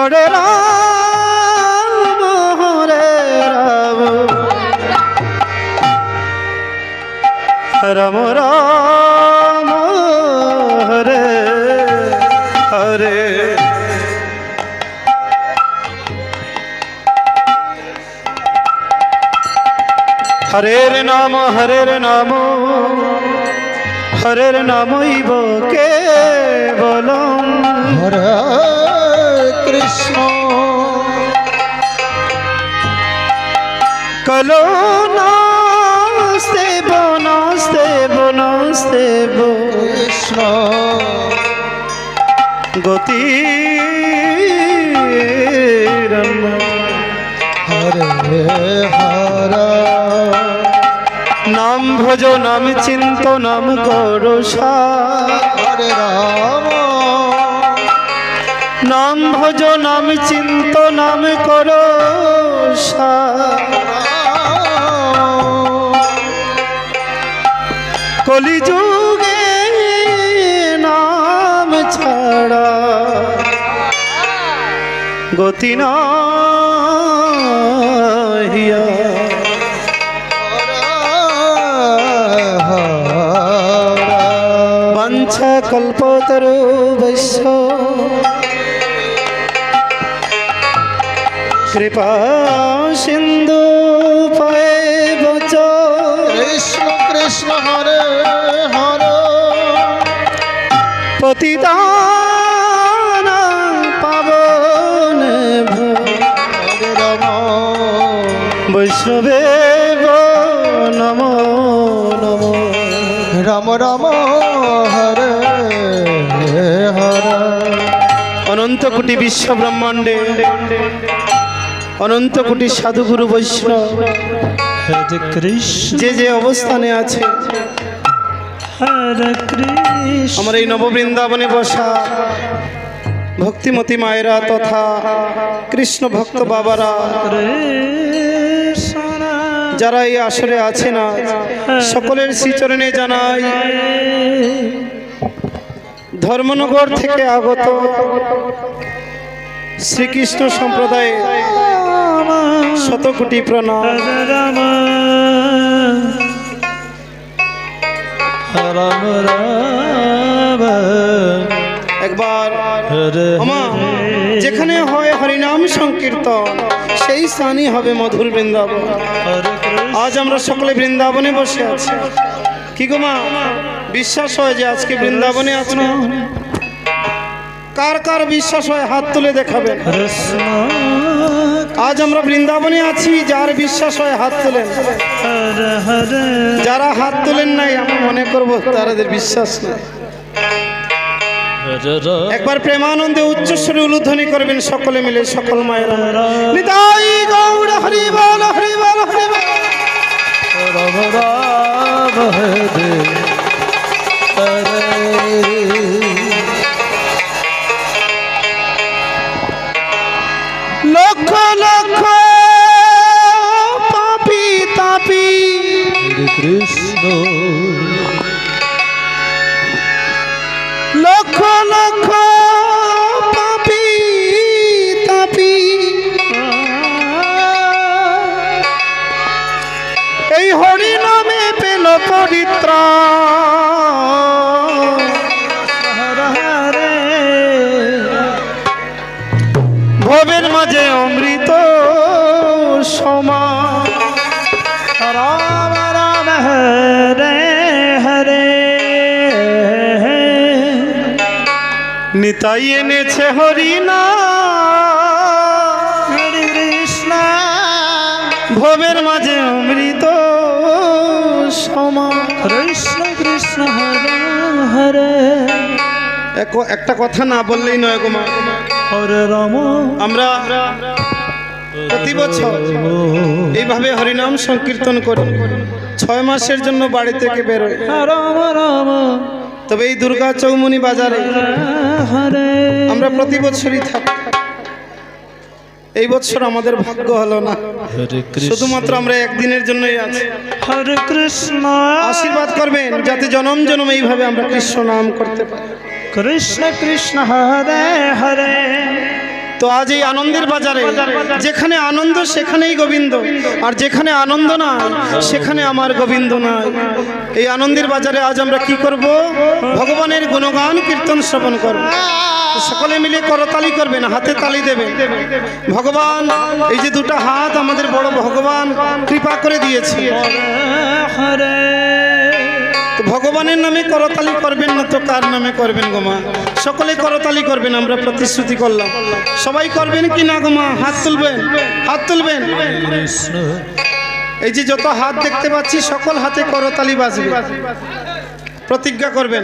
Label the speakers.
Speaker 1: হরে রাম হরে রাম রাম রাম হরে হরে হরের নাম হরের নামইব কেবলম
Speaker 2: হরে কৃষ্ণ
Speaker 1: কলো নাস্তে বনস্তে
Speaker 2: কৃষ্ণ
Speaker 1: গতি
Speaker 2: হরে হরে
Speaker 1: নাম ভজ নাম চিন্ত নাম করো
Speaker 2: হরে রাম
Speaker 1: নাম ভজ নাম চিন্ত নাম করো কলিযুগে নাম ছাড়া গতি নাহিয়া বাঞ্ছা কল্পতরু বৈশ্য কৃপা সিন্ধু পায়ে বচ
Speaker 2: কৃষ্ণ কৃষ্ণ হরে হরে
Speaker 1: পতিতান পাবন
Speaker 2: হরে রাম
Speaker 1: বৈষ্ণবে নমো নমো
Speaker 2: রাম রাম হরে হরে
Speaker 1: অনন্ত কোটি বিশ্ব ব্রহ্মাণ্ডে অনন্ত কোটি সাধুগুরু বৈষ্ণব
Speaker 2: হরে কৃষ্ণ
Speaker 1: যে যে অবস্থানে আছে
Speaker 2: হরে কৃষ্ণ
Speaker 1: আমার এই নববৃন্দাবনে বসা ভক্তিমতী মায়েরা তথা কৃষ্ণ ভক্ত বাবারা যারা এই আসরে আছে না সকলের শ্রীচরণে জানাই ধর্মনগর থেকে আগত শ্রীকৃষ্ণ সম্প্রদায়ে শতকোটি প্রণাম।
Speaker 2: রাম রাম
Speaker 1: একবার
Speaker 2: হরে
Speaker 1: আমা যেখানে হয় হরিনাম সংকীর্তন সেই স্থানই হবে মধুর বৃন্দাবন।
Speaker 2: হরে
Speaker 1: আজ আমরা সকলে বৃন্দাবনে বসে আছি। কি গো মা, বিশ্বাস হয় যে আজকে বৃন্দাবনে আছো? কার কার বিশ্বাস হয় হাত তুলে দেখাবেন।
Speaker 2: কৃষ্ণ
Speaker 1: আজ আমরা বৃন্দাবনে আছি, যার বিশ্বাস হয় হাত তোলেন।
Speaker 2: হরে হরে
Speaker 1: যারা হাত তোলেন নাই আমি মনে করব তাদের বিশ্বাস নাই।
Speaker 2: হরে রাম
Speaker 1: একবার প্রেমানন্দে উচ্চস্বরে উলুধ্বনি করবেন সকলে মিলে, সকল মায়েরা। নিতাই গৌর হরি বল হরি বল হরি বল।
Speaker 2: রাম রাম হরে হরে
Speaker 1: লক্ষ লক্ষ পাপী তাপী
Speaker 2: হরে কৃষ্ণ
Speaker 1: লক্ষ লক্ষ পাপী তাপী এই হরি নামে পেল পরিত্রাণ।
Speaker 2: হরে হরে
Speaker 1: ভবের মাঝে অমৃত সমান।
Speaker 2: রাম রাম হরে হরে
Speaker 1: নিতাই এনেছে হরিনা
Speaker 2: হরে কৃষ্ণ
Speaker 1: ভবের মাঝে অমৃত সমান।
Speaker 2: কৃষ্ণ কৃষ্ণ হরে হরে
Speaker 1: একটা কথা না বললেই নয় গো মা।
Speaker 2: হরে রাম
Speaker 1: আমরা প্রতি বছর এইভাবে হরিনাম সংকীর্তন করি। 6 মাসের জন্য বাড়ি থেকে বেরোই।
Speaker 2: রাম রাম
Speaker 1: তবে এই দুর্গা চৌমুনি বাজারে
Speaker 2: হরে
Speaker 1: আমরা প্রতি বছরই থাকি। এই বছর আমাদের ভাগ্য হলো না,
Speaker 2: হরে কৃষ্ণ
Speaker 1: শুধুমাত্র আমরা একদিনের জন্যই আছি।
Speaker 2: হরে কৃষ্ণ
Speaker 1: আশীর্বাদ করবেন যাতে জনম জনম এইভাবে আমরা কৃষ্ণ নাম করতে পারি।
Speaker 2: কৃষ্ণ কৃষ্ণ হরে হরে
Speaker 1: তো আজ এই আনন্দের বাজারে যেখানে আনন্দ সেখানেই গোবিন্দ, আর যেখানে আনন্দ না সেখানে আমার গোবিন্দ নাই। এই আনন্দের বাজারে আজ আমরা কি করব? ভগবানের গুণগান কীর্তন শ্রবণ করব। সকলে মিলে করতালি করবেন, হাতে তালি দেবেন। ভগবান এই যে দুটো হাত আমাদের বড় ভগবান কৃপা করে দিয়েছে,
Speaker 2: হরে
Speaker 1: তো ভগবানের নামে করতালি করবেন না তো কার নামে করবেন গো মা? সকলে করতালি করবেন, আমরা প্রতিশ্রুতি করলাম। সবাই করবেন কি না গো মা? হাত তুলবেন, হাত তুলবেন।
Speaker 2: কৃষ্ণ
Speaker 1: এই যে যত হাত দেখতে পাচ্ছি সকল হাতে করতালি বাজবে, প্রতিজ্ঞা করবেন।